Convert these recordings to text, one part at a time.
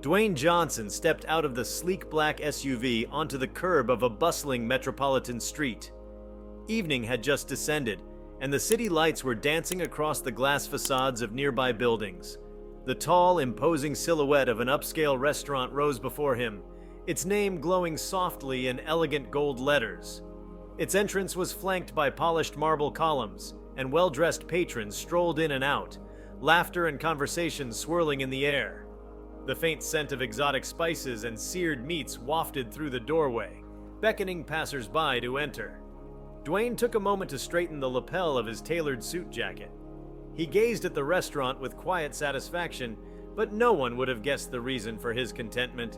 Dwayne Johnson stepped out of the sleek black SUV onto the curb of a bustling metropolitan street. Evening had just descended, and the city lights were dancing across the glass facades of nearby buildings. The tall, imposing silhouette of an upscale restaurant rose before him, its name glowing softly in elegant gold letters. Its entrance was flanked by polished marble columns, and well-dressed patrons strolled in and out, laughter and conversation swirling in the air. The faint scent of exotic spices and seared meats wafted through the doorway, beckoning passers-by to enter. Dwayne took a moment to straighten the lapel of his tailored suit jacket. He gazed at the restaurant with quiet satisfaction, but no one would have guessed the reason for his contentment.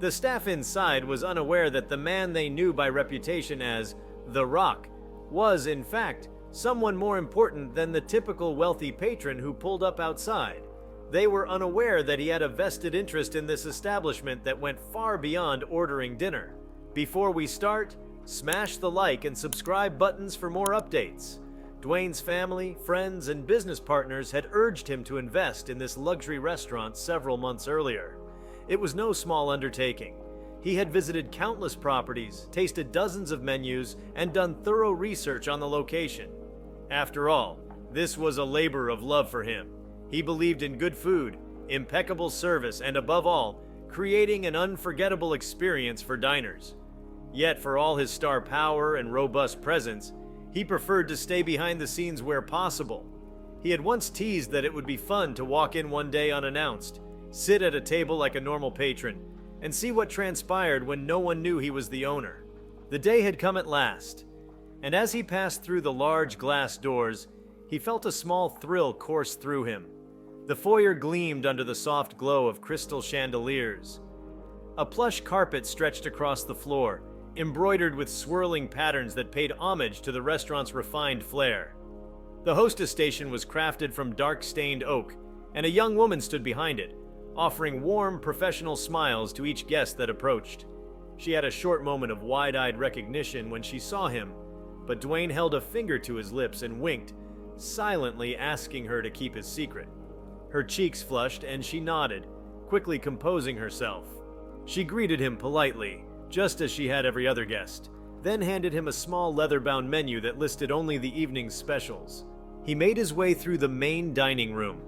The staff inside was unaware that the man they knew by reputation as The Rock was, in fact, someone more important than the typical wealthy patron who pulled up outside. They were unaware that he had a vested interest in this establishment that went far beyond ordering dinner. Before we start, smash the like and subscribe buttons for more updates. Dwayne's family, friends, and business partners had urged him to invest in this luxury restaurant several months earlier. It was no small undertaking. He had visited countless properties, tasted dozens of menus, and done thorough research on the location. After all, this was a labor of love for him. He believed in good food, impeccable service, and above all, creating an unforgettable experience for diners. Yet for all his star power and robust presence, he preferred to stay behind the scenes where possible. He had once teased that it would be fun to walk in one day unannounced, sit at a table like a normal patron, and see what transpired when no one knew he was the owner. The day had come at last, and as he passed through the large glass doors, he felt a small thrill course through him. The foyer gleamed under the soft glow of crystal chandeliers. A plush carpet stretched across the floor, embroidered with swirling patterns that paid homage to the restaurant's refined flair. The hostess station was crafted from dark-stained oak, and a young woman stood behind it, offering warm, professional smiles to each guest that approached. She had a short moment of wide-eyed recognition when she saw him, but Dwayne held a finger to his lips and winked, silently asking her to keep his secret. Her cheeks flushed and she nodded, quickly composing herself. She greeted him politely, just as she had every other guest, then handed him a small leather-bound menu that listed only the evening's specials. He made his way through the main dining room.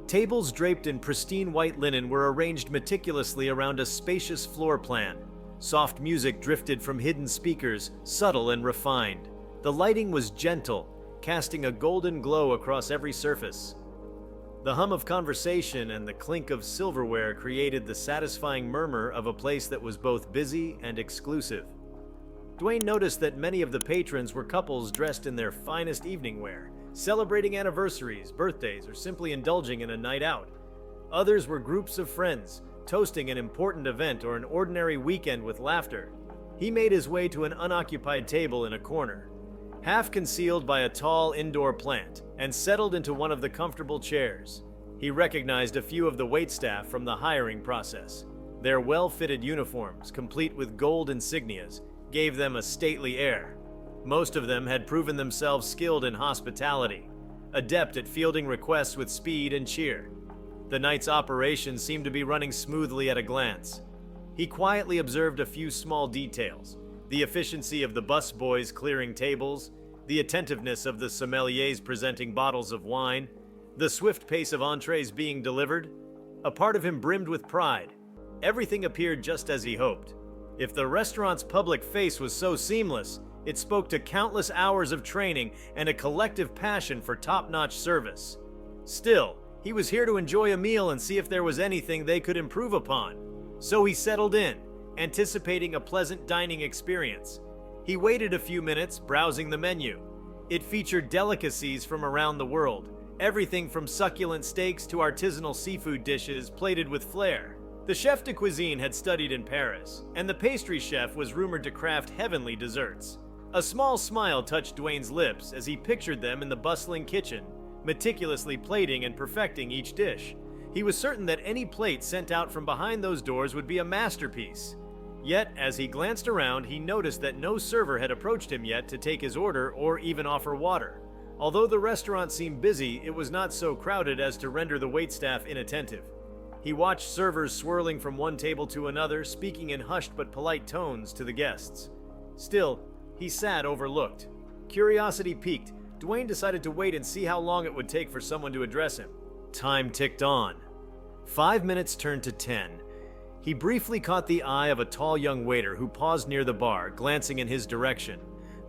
Tables draped in pristine white linen were arranged meticulously around a spacious floor plan. Soft music drifted from hidden speakers, subtle and refined. The lighting was gentle, casting a golden glow across every surface. The hum of conversation and the clink of silverware created the satisfying murmur of a place that was both busy and exclusive. Dwayne noticed that many of the patrons were couples dressed in their finest evening wear, celebrating anniversaries, birthdays, or simply indulging in a night out. Others were groups of friends, toasting an important event or an ordinary weekend with laughter. He made his way to an unoccupied table in a corner, half concealed by a tall indoor plant, and settled into one of the comfortable chairs. He recognized a few of the waitstaff from the hiring process. Their well-fitted uniforms, complete with gold insignias, gave them a stately air. Most of them had proven themselves skilled in hospitality, adept at fielding requests with speed and cheer. The night's operation seemed to be running smoothly at a glance. He quietly observed a few small details: the efficiency of the busboys clearing tables, the attentiveness of the sommeliers presenting bottles of wine, the swift pace of entrees being delivered. A part of him brimmed with pride. Everything appeared just as he hoped. If the restaurant's public face was so seamless, it spoke to countless hours of training and a collective passion for top-notch service. Still, he was here to enjoy a meal and see if there was anything they could improve upon. So he settled in, anticipating a pleasant dining experience. He waited a few minutes, browsing the menu. It featured delicacies from around the world, everything from succulent steaks to artisanal seafood dishes plated with flair. The chef de cuisine had studied in Paris, and the pastry chef was rumored to craft heavenly desserts. A small smile touched Dwayne's lips as he pictured them in the bustling kitchen, meticulously plating and perfecting each dish. He was certain that any plate sent out from behind those doors would be a masterpiece. Yet, as he glanced around, he noticed that no server had approached him yet to take his order or even offer water. Although the restaurant seemed busy, it was not so crowded as to render the waitstaff inattentive. He watched servers swirling from one table to another, speaking in hushed but polite tones to the guests. Still, he sat overlooked. Curiosity piqued, Dwayne decided to wait and see how long it would take for someone to address him. Time ticked on. 5 minutes turned to 10. He briefly caught the eye of a tall young waiter who paused near the bar, glancing in his direction.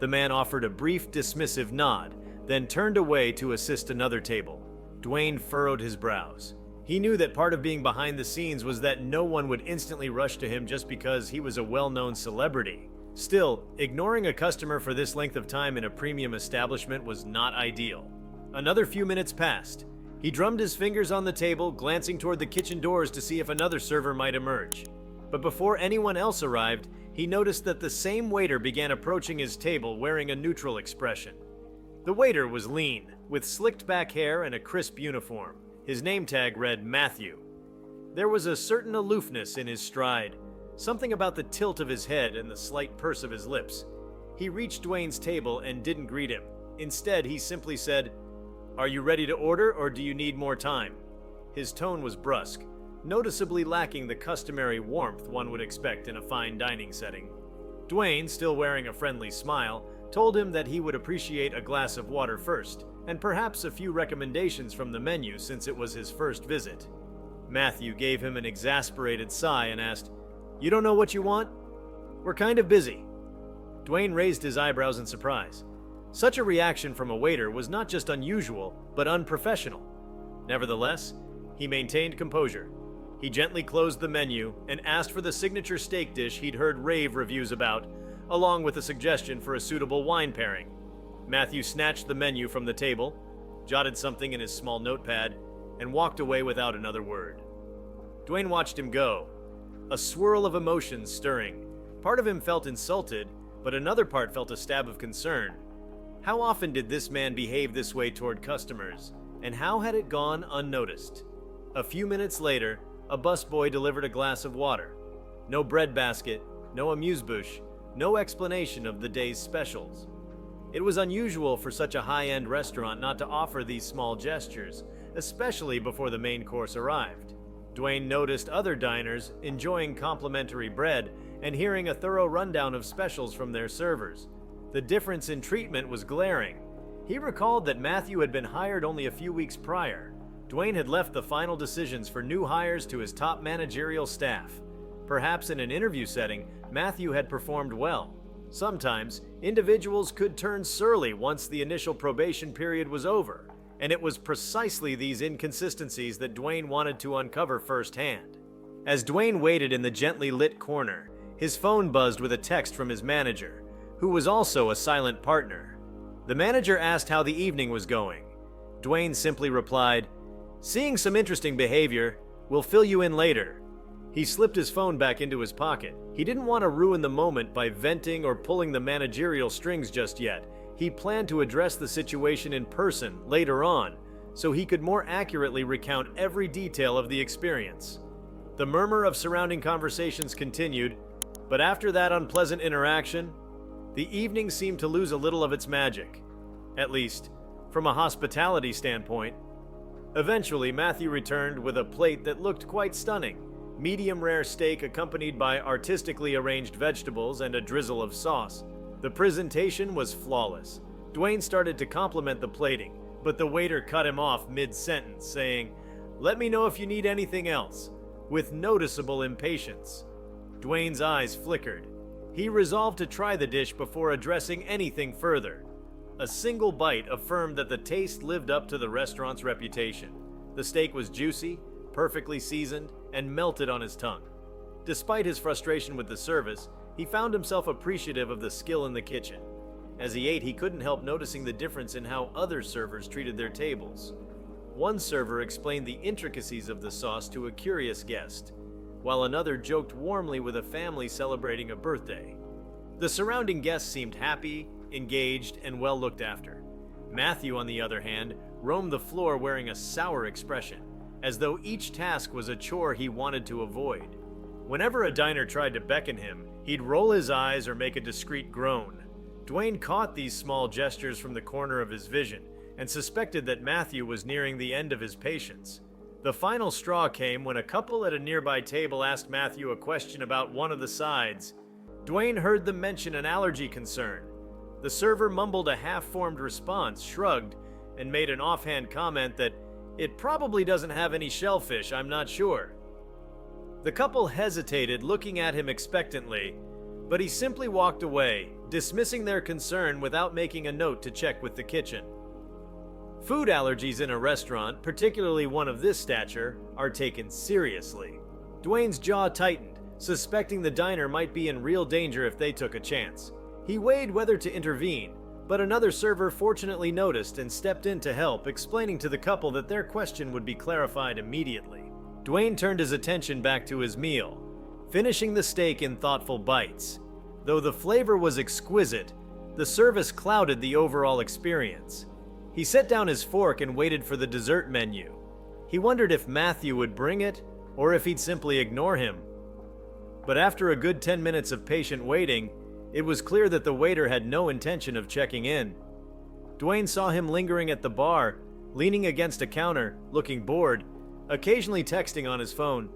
The man offered a brief, dismissive nod, then turned away to assist another table. Dwayne furrowed his brows. He knew that part of being behind the scenes was that no one would instantly rush to him just because he was a well-known celebrity. Still, ignoring a customer for this length of time in a premium establishment was not ideal. Another few minutes passed. He drummed his fingers on the table, glancing toward the kitchen doors to see if another server might emerge. But before anyone else arrived, he noticed that the same waiter began approaching his table wearing a neutral expression. The waiter was lean, with slicked back hair and a crisp uniform. His name tag read Matthew. There was a certain aloofness in his stride, something about the tilt of his head and the slight purse of his lips. He reached Dwayne's table and didn't greet him. Instead, he simply said, "Are you ready to order, or do you need more time?" His tone was brusque, noticeably lacking the customary warmth one would expect in a fine dining setting. Dwayne, still wearing a friendly smile, told him that he would appreciate a glass of water first, and perhaps a few recommendations from the menu since it was his first visit. Matthew gave him an exasperated sigh and asked, "You don't know what you want? We're kind of busy." Dwayne raised his eyebrows in surprise. Such a reaction from a waiter was not just unusual, but unprofessional. Nevertheless, he maintained composure. He gently closed the menu and asked for the signature steak dish he'd heard rave reviews about, along with a suggestion for a suitable wine pairing. Matthew snatched the menu from the table, jotted something in his small notepad, and walked away without another word. Dwayne watched him go, a swirl of emotions stirring. Part of him felt insulted, but another part felt a stab of concern. How often did this man behave this way toward customers, and how had it gone unnoticed? A few minutes later, a busboy delivered a glass of water. No bread basket, no amuse-bouche, no explanation of the day's specials. It was unusual for such a high-end restaurant not to offer these small gestures, especially before the main course arrived. Dwayne noticed other diners enjoying complimentary bread and hearing a thorough rundown of specials from their servers. The difference in treatment was glaring. He recalled that Matthew had been hired only a few weeks prior. Dwayne had left the final decisions for new hires to his top managerial staff. Perhaps in an interview setting, Matthew had performed well. Sometimes, individuals could turn surly once the initial probation period was over, and it was precisely these inconsistencies that Dwayne wanted to uncover firsthand. As Dwayne waited in the gently lit corner, his phone buzzed with a text from his manager, who was also a silent partner. The manager asked how the evening was going. Dwayne simply replied, "Seeing some interesting behavior. We'll fill you in later." He slipped his phone back into his pocket. He didn't want to ruin the moment by venting or pulling the managerial strings just yet. He planned to address the situation in person later on, so he could more accurately recount every detail of the experience. The murmur of surrounding conversations continued, but after that unpleasant interaction, the evening seemed to lose a little of its magic. At least, from a hospitality standpoint. Eventually, Matthew returned with a plate that looked quite stunning. Medium rare steak accompanied by artistically arranged vegetables and a drizzle of sauce. The presentation was flawless. Dwayne started to compliment the plating, but the waiter cut him off mid-sentence, saying, "Let me know if you need anything else," with noticeable impatience. Dwayne's eyes flickered. He resolved to try the dish before addressing anything further. A single bite affirmed that the taste lived up to the restaurant's reputation. The steak was juicy, perfectly seasoned, and melted on his tongue. Despite his frustration with the service, he found himself appreciative of the skill in the kitchen. As he ate, he couldn't help noticing the difference in how other servers treated their tables. One server explained the intricacies of the sauce to a curious guest, while another joked warmly with a family celebrating a birthday. The surrounding guests seemed happy, engaged, and well looked after. Matthew, on the other hand, roamed the floor wearing a sour expression, as though each task was a chore he wanted to avoid. Whenever a diner tried to beckon him, he'd roll his eyes or make a discreet groan. Dwayne caught these small gestures from the corner of his vision and suspected that Matthew was nearing the end of his patience. The final straw came when a couple at a nearby table asked Matthew a question about one of the sides. Dwayne heard them mention an allergy concern. The server mumbled a half-formed response, shrugged, and made an offhand comment that it probably doesn't have any shellfish, I'm not sure. The couple hesitated, looking at him expectantly, but he simply walked away, dismissing their concern without making a note to check with the kitchen. Food allergies in a restaurant, particularly one of this stature, are taken seriously. Dwayne's jaw tightened, suspecting the diner might be in real danger if they took a chance. He weighed whether to intervene, but another server fortunately noticed and stepped in to help, explaining to the couple that their question would be clarified immediately. Dwayne turned his attention back to his meal, finishing the steak in thoughtful bites. Though the flavor was exquisite, the service clouded the overall experience. He set down his fork and waited for the dessert menu. He wondered if Matthew would bring it, or if he'd simply ignore him. But after a good 10 minutes of patient waiting, it was clear that the waiter had no intention of checking in. Dwayne saw him lingering at the bar, leaning against a counter, looking bored, occasionally texting on his phone.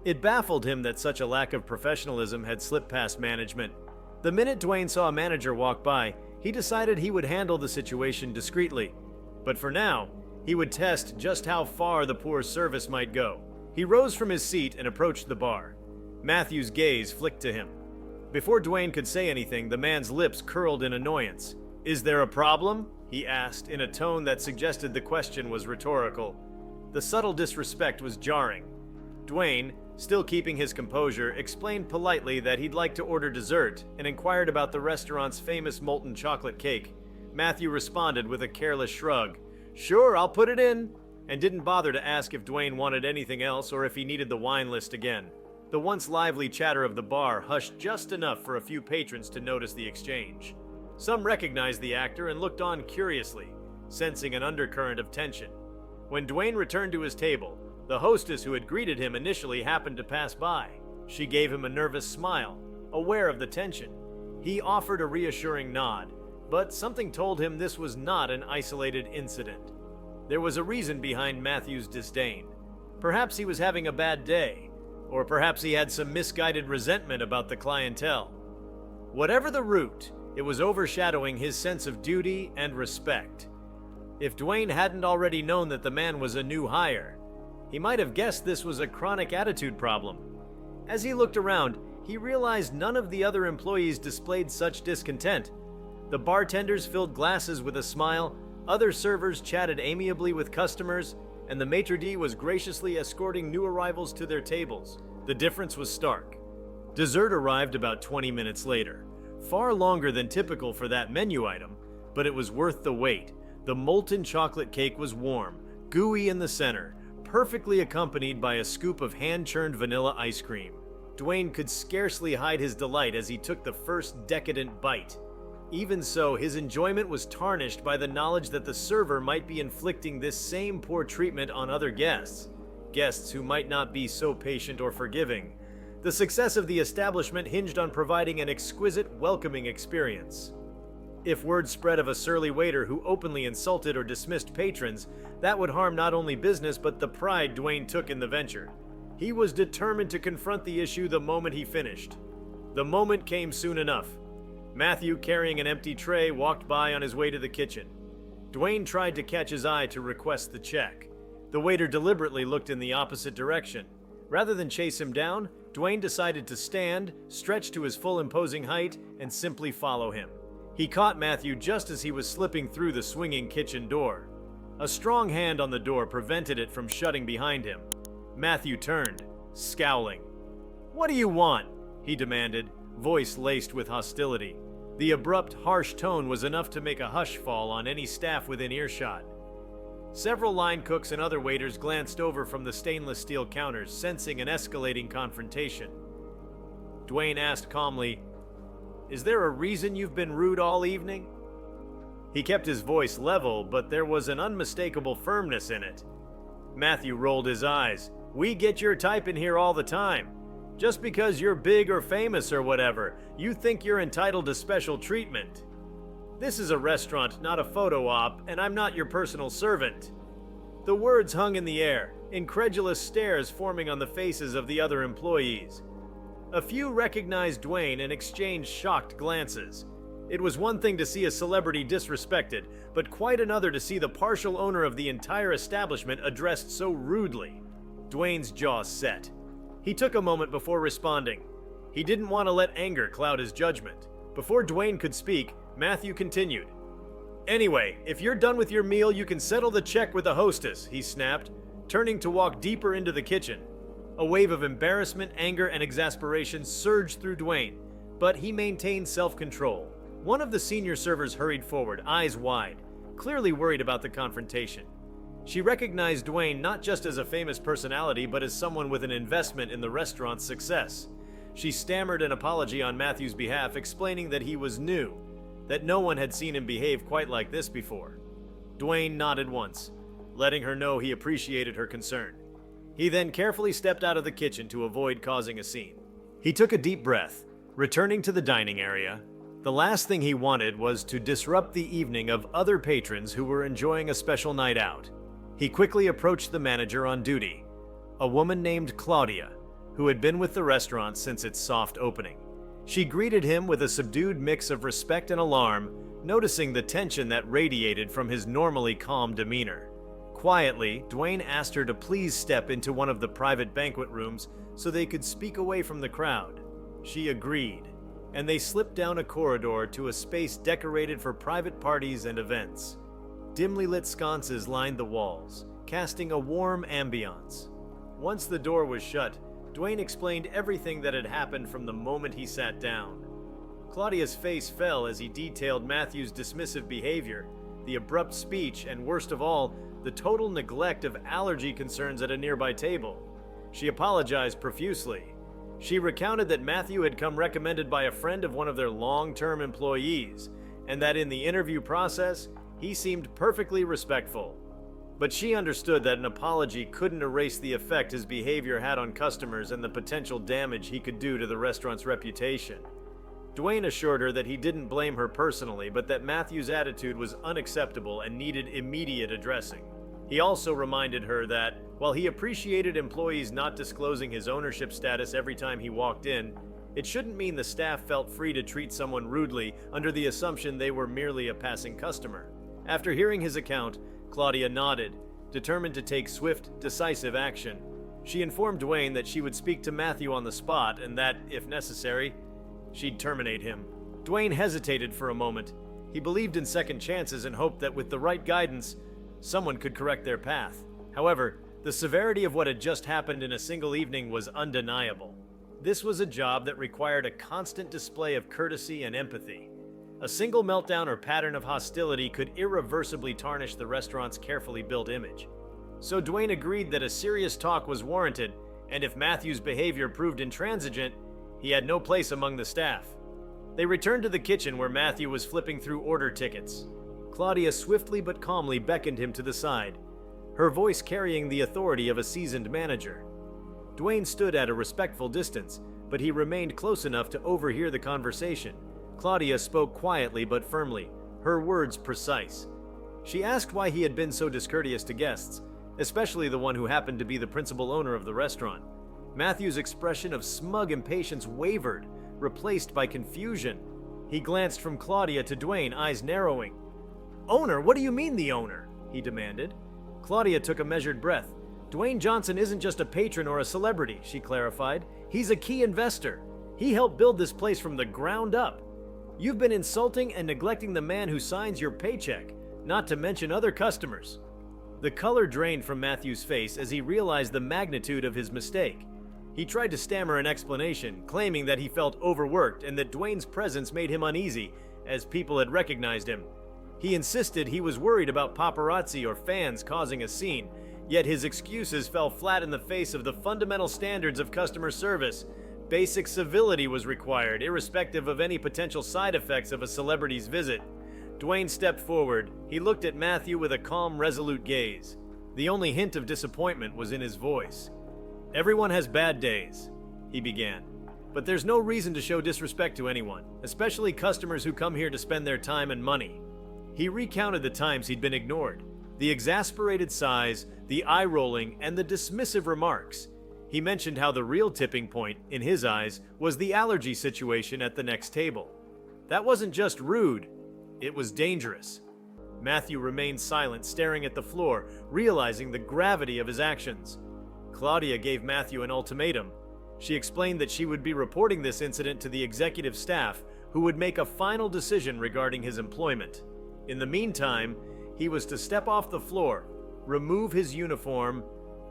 It baffled him that such a lack of professionalism had slipped past management. The minute Dwayne saw a manager walk by, he decided he would handle the situation discreetly. But for now, he would test just how far the poor service might go. He rose from his seat and approached the bar. Matthew's gaze flicked to him. Before Dwayne could say anything, the man's lips curled in annoyance. "Is there a problem?" he asked, in a tone that suggested the question was rhetorical. The subtle disrespect was jarring. Dwayne, still keeping his composure, explained politely that he'd like to order dessert and inquired about the restaurant's famous molten chocolate cake. Matthew responded with a careless shrug. "Sure, I'll put it in," and didn't bother to ask if Dwayne wanted anything else or if he needed the wine list again. The once lively chatter of the bar hushed just enough for a few patrons to notice the exchange. Some recognized the actor and looked on curiously, sensing an undercurrent of tension. When Dwayne returned to his table, the hostess who had greeted him initially happened to pass by. She gave him a nervous smile, aware of the tension. He offered a reassuring nod, but something told him this was not an isolated incident. There was a reason behind Matthew's disdain. Perhaps he was having a bad day, or perhaps he had some misguided resentment about the clientele. Whatever the root, it was overshadowing his sense of duty and respect. If Dwayne hadn't already known that the man was a new hire, he might have guessed this was a chronic attitude problem. As he looked around, he realized none of the other employees displayed such discontent. The bartenders filled glasses with a smile, other servers chatted amiably with customers, and the maitre d' was graciously escorting new arrivals to their tables. The difference was stark. Dessert arrived about 20 minutes later, far longer than typical for that menu item, but it was worth the wait. The molten chocolate cake was warm, gooey in the center, perfectly accompanied by a scoop of hand-churned vanilla ice cream. Dwayne could scarcely hide his delight as he took the first decadent bite. Even so, his enjoyment was tarnished by the knowledge that the server might be inflicting this same poor treatment on other guests who might not be so patient or forgiving. The success of the establishment hinged on providing an exquisite, welcoming experience. If word spread of a surly waiter who openly insulted or dismissed patrons, that would harm not only business but the pride Dwayne took in the venture. He was determined to confront the issue the moment he finished. The moment came soon enough. Matthew, carrying an empty tray, walked by on his way to the kitchen. Dwayne tried to catch his eye to request the check. The waiter deliberately looked in the opposite direction. Rather than chase him down, Dwayne decided to stand, stretch to his full imposing height, and simply follow him. He caught Matthew just as he was slipping through the swinging kitchen door. A strong hand on the door prevented it from shutting behind him. Matthew turned, scowling. "What do you want?" he demanded, voice laced with hostility. The abrupt, harsh tone was enough to make a hush fall on any staff within earshot. Several line cooks and other waiters glanced over from the stainless steel counters, sensing an escalating confrontation. Dwayne asked calmly, "Is there a reason you've been rude all evening?" He kept his voice level, but there was an unmistakable firmness in it. Matthew rolled his eyes. "We get your type in here all the time. Just because you're big or famous or whatever, you think you're entitled to special treatment. This is a restaurant, not a photo op, and I'm not your personal servant." The words hung in the air, incredulous stares forming on the faces of the other employees. A few recognized Dwayne and exchanged shocked glances. It was one thing to see a celebrity disrespected, but quite another to see the partial owner of the entire establishment addressed so rudely. Dwayne's jaw set. He took a moment before responding. He didn't want to let anger cloud his judgment. Before Dwayne could speak, Matthew continued. "Anyway, if you're done with your meal, you can settle the check with the hostess," he snapped, turning to walk deeper into the kitchen. A wave of embarrassment, anger, and exasperation surged through Dwayne, but he maintained self-control. One of the senior servers hurried forward, eyes wide, clearly worried about the confrontation. She recognized Dwayne not just as a famous personality, but as someone with an investment in the restaurant's success. She stammered an apology on Matthew's behalf, explaining that he was new, that no one had seen him behave quite like this before. Dwayne nodded once, letting her know he appreciated her concern. He then carefully stepped out of the kitchen to avoid causing a scene. He took a deep breath, returning to the dining area. The last thing he wanted was to disrupt the evening of other patrons who were enjoying a special night out. He quickly approached the manager on duty, a woman named Claudia, who had been with the restaurant since its soft opening. She greeted him with a subdued mix of respect and alarm, noticing the tension that radiated from his normally calm demeanor. Quietly, Dwayne asked her to please step into one of the private banquet rooms so they could speak away from the crowd. She agreed, and they slipped down a corridor to a space decorated for private parties and events. Dimly lit sconces lined the walls, casting a warm ambiance. Once the door was shut, Dwayne explained everything that had happened from the moment he sat down. Claudia's face fell as he detailed Matthew's dismissive behavior, the abrupt speech, and worst of all, the total neglect of allergy concerns at a nearby table. She apologized profusely. She recounted that Matthew had come recommended by a friend of one of their long-term employees, and that in the interview process, he seemed perfectly respectful. But she understood that an apology couldn't erase the effect his behavior had on customers and the potential damage he could do to the restaurant's reputation. Dwayne assured her that he didn't blame her personally, but that Matthew's attitude was unacceptable and needed immediate addressing. He also reminded her that, while he appreciated employees not disclosing his ownership status every time he walked in, it shouldn't mean the staff felt free to treat someone rudely under the assumption they were merely a passing customer. After hearing his account, Claudia nodded, determined to take swift, decisive action. She informed Dwayne that she would speak to Matthew on the spot and that, if necessary, she'd terminate him. Dwayne hesitated for a moment. He believed in second chances and hoped that with the right guidance, someone could correct their path. However, the severity of what had just happened in a single evening was undeniable. This was a job that required a constant display of courtesy and empathy. A single meltdown or pattern of hostility could irreversibly tarnish the restaurant's carefully built image. So Dwayne agreed that a serious talk was warranted, and if Matthew's behavior proved intransigent, he had no place among the staff. They returned to the kitchen where Matthew was flipping through order tickets. Claudia swiftly but calmly beckoned him to the side, her voice carrying the authority of a seasoned manager. Dwayne stood at a respectful distance, but he remained close enough to overhear the conversation. Claudia spoke quietly but firmly, her words precise. She asked why he had been so discourteous to guests, especially the one who happened to be the principal owner of the restaurant. Matthew's expression of smug impatience wavered, replaced by confusion. He glanced from Claudia to Dwayne, eyes narrowing. "Owner? What do you mean the owner?" he demanded. Claudia took a measured breath. "Dwayne Johnson isn't just a patron or a celebrity," she clarified. "He's a key investor. He helped build this place from the ground up. You've been insulting and neglecting the man who signs your paycheck, not to mention other customers." The color drained from Matthew's face as he realized the magnitude of his mistake. He tried to stammer an explanation, claiming that he felt overworked and that Dwayne's presence made him uneasy, as people had recognized him. He insisted he was worried about paparazzi or fans causing a scene, yet his excuses fell flat in the face of the fundamental standards of customer service. Basic civility was required, irrespective of any potential side effects of a celebrity's visit. Dwayne stepped forward. He looked at Matthew with a calm, resolute gaze. The only hint of disappointment was in his voice. "Everyone has bad days," he began, "but there's no reason to show disrespect to anyone, especially customers who come here to spend their time and money." He recounted the times he'd been ignored, The exasperated sighs, the eye-rolling, and the dismissive remarks. He mentioned how the real tipping point, in his eyes, was the allergy situation at the next table. That wasn't just rude, it was dangerous. Matthew remained silent, staring at the floor, realizing the gravity of his actions. Claudia gave Matthew an ultimatum. She explained that she would be reporting this incident to the executive staff, who would make a final decision regarding his employment. In the meantime, he was to step off the floor, remove his uniform,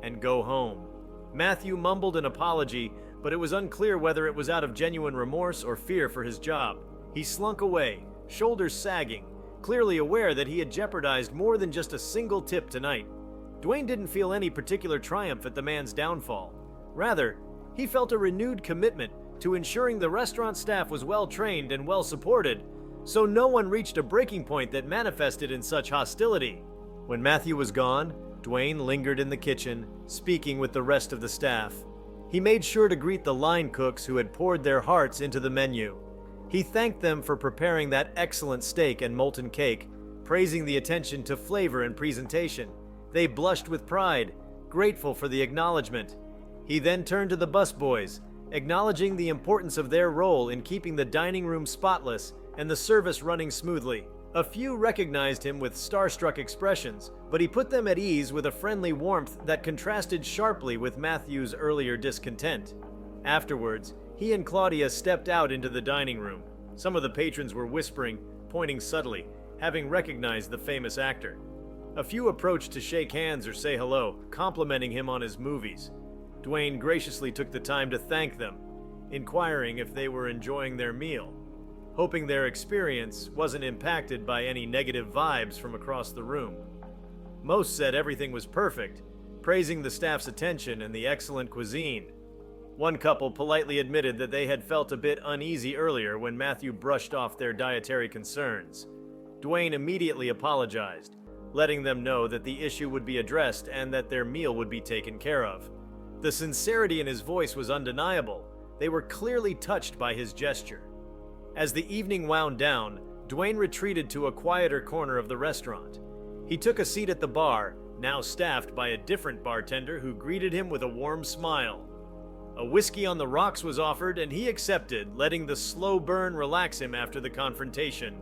and go home. Matthew mumbled an apology, but it was unclear whether it was out of genuine remorse or fear for his job. He slunk away, shoulders sagging, clearly aware that he had jeopardized more than just a single tip tonight. Dwayne didn't feel any particular triumph at the man's downfall. Rather, he felt a renewed commitment to ensuring the restaurant staff was well trained and well supported, so no one reached a breaking point that manifested in such hostility. When Matthew was gone, Dwayne lingered in the kitchen, speaking with the rest of the staff. He made sure to greet the line cooks who had poured their hearts into the menu. He thanked them for preparing that excellent steak and molten cake, praising the attention to flavor and presentation. They blushed with pride, grateful for the acknowledgement. He then turned to the busboys, acknowledging the importance of their role in keeping the dining room spotless and the service running smoothly. A few recognized him with starstruck expressions, but he put them at ease with a friendly warmth that contrasted sharply with Matthew's earlier discontent. Afterwards, he and Claudia stepped out into the dining room. Some of the patrons were whispering, pointing subtly, having recognized the famous actor. A few approached to shake hands or say hello, complimenting him on his movies. Dwayne graciously took the time to thank them, inquiring if they were enjoying their meal, hoping their experience wasn't impacted by any negative vibes from across the room. Most said everything was perfect, praising the staff's attention and the excellent cuisine. One couple politely admitted that they had felt a bit uneasy earlier when Matthew brushed off their dietary concerns. Dwayne immediately apologized, letting them know that the issue would be addressed and that their meal would be taken care of. The sincerity in his voice was undeniable. They were clearly touched by his gesture. As the evening wound down, Dwayne retreated to a quieter corner of the restaurant. He took a seat at the bar, now staffed by a different bartender who greeted him with a warm smile. A whiskey on the rocks was offered, and he accepted, letting the slow burn relax him after the confrontation.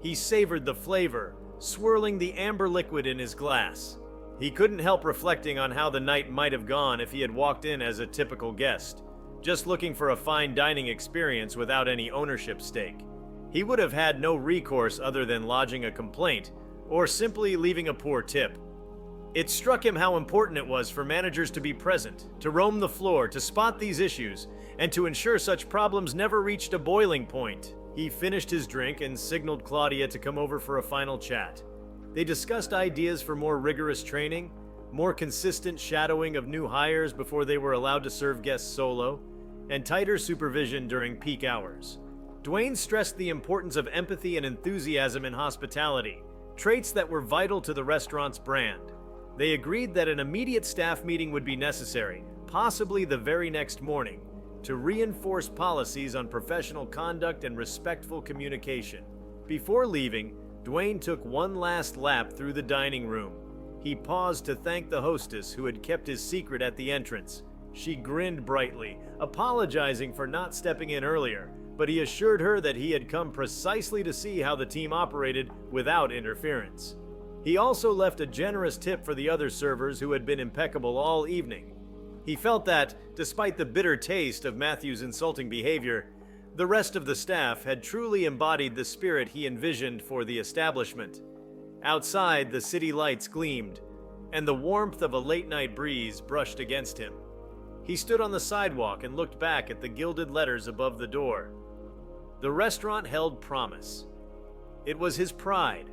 He savored the flavor, swirling the amber liquid in his glass. He couldn't help reflecting on how the night might have gone if he had walked in as a typical guest, just looking for a fine dining experience without any ownership stake. He would have had no recourse other than lodging a complaint, or simply leaving a poor tip. It struck him how important it was for managers to be present, to roam the floor, to spot these issues, and to ensure such problems never reached a boiling point. He finished his drink and signaled Claudia to come over for a final chat. They discussed ideas for more rigorous training, more consistent shadowing of new hires before they were allowed to serve guests solo, and tighter supervision during peak hours. Dwayne stressed the importance of empathy and enthusiasm in hospitality, traits that were vital to the restaurant's brand. They agreed that an immediate staff meeting would be necessary, possibly the very next morning, to reinforce policies on professional conduct and respectful communication. Before leaving, Dwayne took one last lap through the dining room. He paused to thank the hostess who had kept his secret at the entrance. She grinned brightly, apologizing for not stepping in earlier, but he assured her that he had come precisely to see how the team operated without interference. He also left a generous tip for the other servers who had been impeccable all evening. He felt that, despite the bitter taste of Matthew's insulting behavior, the rest of the staff had truly embodied the spirit he envisioned for the establishment. Outside, the city lights gleamed, and the warmth of a late-night breeze brushed against him. He stood on the sidewalk and looked back at the gilded letters above the door. The restaurant held promise. It was his pride,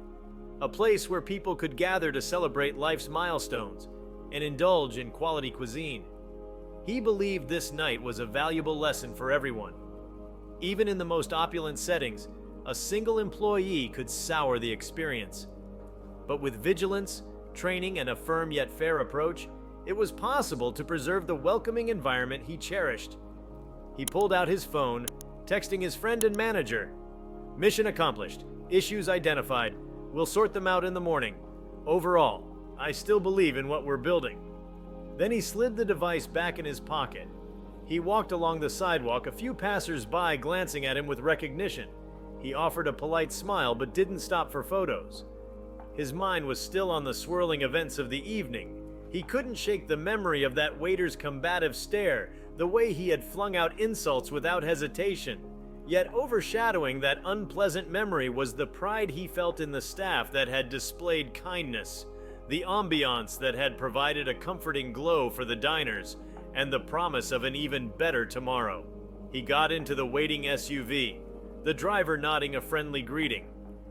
a place where people could gather to celebrate life's milestones and indulge in quality cuisine. He believed this night was a valuable lesson for everyone. Even in the most opulent settings, a single employee could sour the experience. But with vigilance, training, and a firm yet fair approach, it was possible to preserve the welcoming environment he cherished. He pulled out his phone, texting his friend and manager. "Mission accomplished. Issues identified. We'll sort them out in the morning. Overall, I still believe in what we're building." Then he slid the device back in his pocket. He walked along the sidewalk, a few passers-by glancing at him with recognition. He offered a polite smile but didn't stop for photos. His mind was still on the swirling events of the evening. He couldn't shake the memory of that waiter's combative stare, the way he had flung out insults without hesitation. Yet overshadowing that unpleasant memory was the pride he felt in the staff that had displayed kindness, the ambiance that had provided a comforting glow for the diners, and the promise of an even better tomorrow. He got into the waiting SUV, the driver nodding a friendly greeting.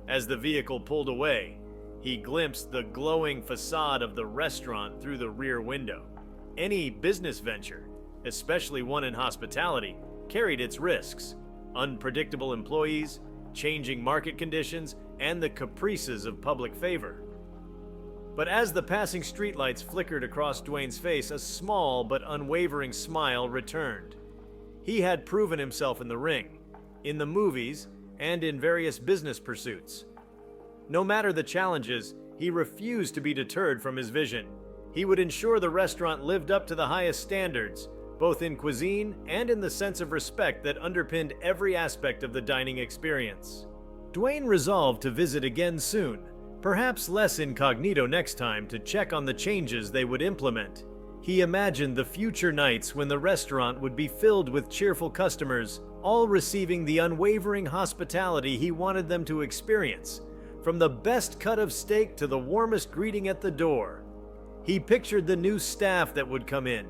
As the vehicle pulled away, he glimpsed the glowing facade of the restaurant through the rear window. Any business venture, especially one in hospitality, carried its risks. Unpredictable employees, changing market conditions, and the caprices of public favor. But as the passing streetlights flickered across Dwayne's face, a small but unwavering smile returned. He had proven himself in the ring, in the movies, and in various business pursuits. No matter the challenges, he refused to be deterred from his vision. He would ensure the restaurant lived up to the highest standards, both in cuisine and in the sense of respect that underpinned every aspect of the dining experience. Dwayne resolved to visit again soon, perhaps less incognito next time, to check on the changes they would implement. He imagined the future nights when the restaurant would be filled with cheerful customers, all receiving the unwavering hospitality he wanted them to experience, from the best cut of steak to the warmest greeting at the door. He pictured the new staff that would come in,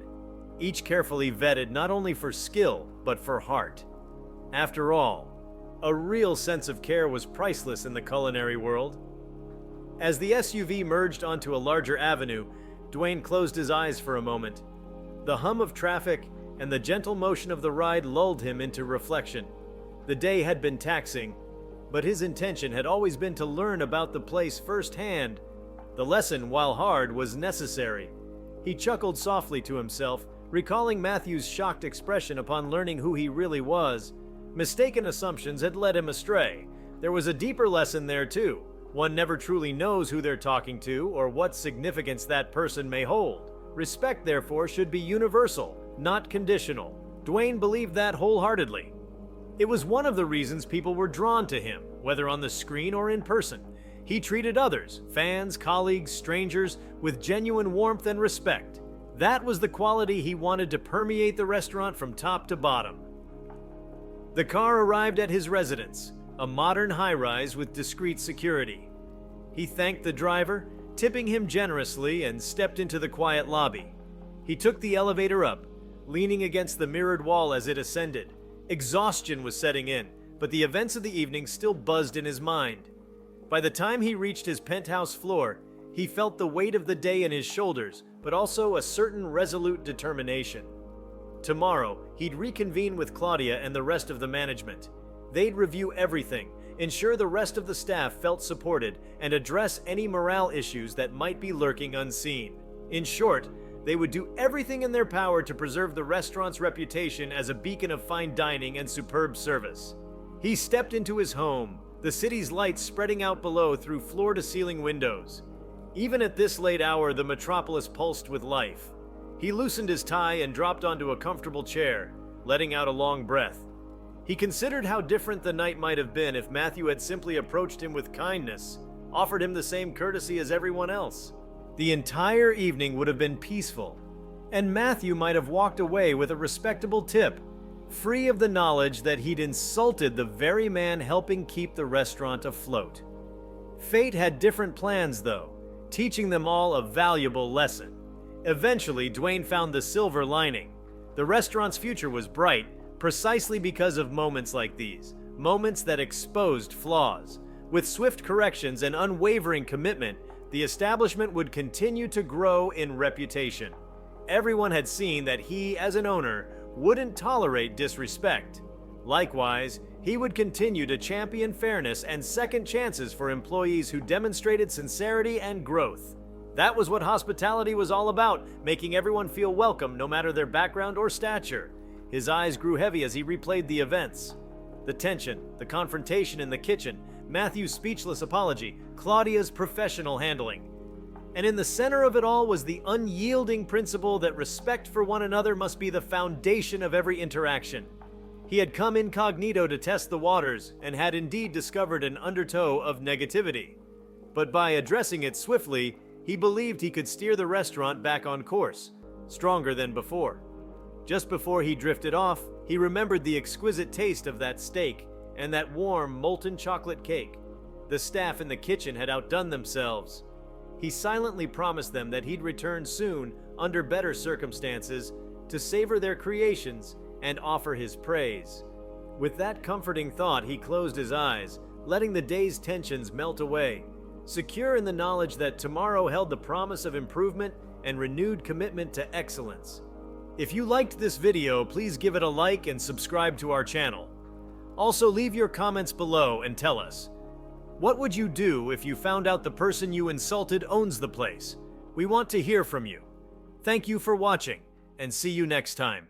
each carefully vetted not only for skill, but for heart. After all, a real sense of care was priceless in the culinary world. As the SUV merged onto a larger avenue, Dwayne closed his eyes for a moment. The hum of traffic and the gentle motion of the ride lulled him into reflection. The day had been taxing, but his intention had always been to learn about the place firsthand. The lesson, while hard, was necessary. He chuckled softly to himself, recalling Matthew's shocked expression upon learning who he really was. Mistaken assumptions had led him astray. There was a deeper lesson there too. One never truly knows who they're talking to or what significance that person may hold. Respect, therefore, should be universal, not conditional. Dwayne believed that wholeheartedly. It was one of the reasons people were drawn to him, whether on the screen or in person. He treated others, fans, colleagues, strangers, with genuine warmth and respect. That was the quality he wanted to permeate the restaurant from top to bottom. The car arrived at his residence, a modern high-rise with discreet security. He thanked the driver, tipping him generously, and stepped into the quiet lobby. He took the elevator up, leaning against the mirrored wall as it ascended. Exhaustion was setting in, but the events of the evening still buzzed in his mind. By the time he reached his penthouse floor, he felt the weight of the day in his shoulders, but also a certain resolute determination. Tomorrow, he'd reconvene with Claudia and the rest of the management. They'd review everything, ensure the rest of the staff felt supported, and address any morale issues that might be lurking unseen. In short, they would do everything in their power to preserve the restaurant's reputation as a beacon of fine dining and superb service. He stepped into his home, the city's lights spreading out below through floor-to-ceiling windows. Even at this late hour, the metropolis pulsed with life. He loosened his tie and dropped onto a comfortable chair, letting out a long breath. He considered how different the night might have been if Matthew had simply approached him with kindness, offered him the same courtesy as everyone else. The entire evening would have been peaceful, and Matthew might have walked away with a respectable tip, free of the knowledge that he'd insulted the very man helping keep the restaurant afloat. Fate had different plans, though, teaching them all a valuable lesson. Eventually, Dwayne found the silver lining. The restaurant's future was bright, precisely because of moments like these, moments that exposed flaws. With swift corrections and unwavering commitment, the establishment would continue to grow in reputation. Everyone had seen that he, as an owner, wouldn't tolerate disrespect. Likewise, he would continue to champion fairness and second chances for employees who demonstrated sincerity and growth. That was what hospitality was all about, making everyone feel welcome no matter their background or stature. His eyes grew heavy as he replayed the events. The tension, the confrontation in the kitchen, Matthew's speechless apology, Claudia's professional handling. And in the center of it all was the unyielding principle that respect for one another must be the foundation of every interaction. He had come incognito to test the waters and had indeed discovered an undertow of negativity. But by addressing it swiftly, he believed he could steer the restaurant back on course, stronger than before. Just before he drifted off, he remembered the exquisite taste of that steak and that warm, molten chocolate cake. The staff in the kitchen had outdone themselves. He silently promised them that he'd return soon, under better circumstances, to savor their creations and offer his praise. With that comforting thought, he closed his eyes, letting the day's tensions melt away, secure in the knowledge that tomorrow held the promise of improvement and renewed commitment to excellence. If you liked this video, please give it a like and subscribe to our channel. Also, leave your comments below and tell us, what would you do if you found out the person you insulted owns the place? We want to hear from you. Thank you for watching, and see you next time.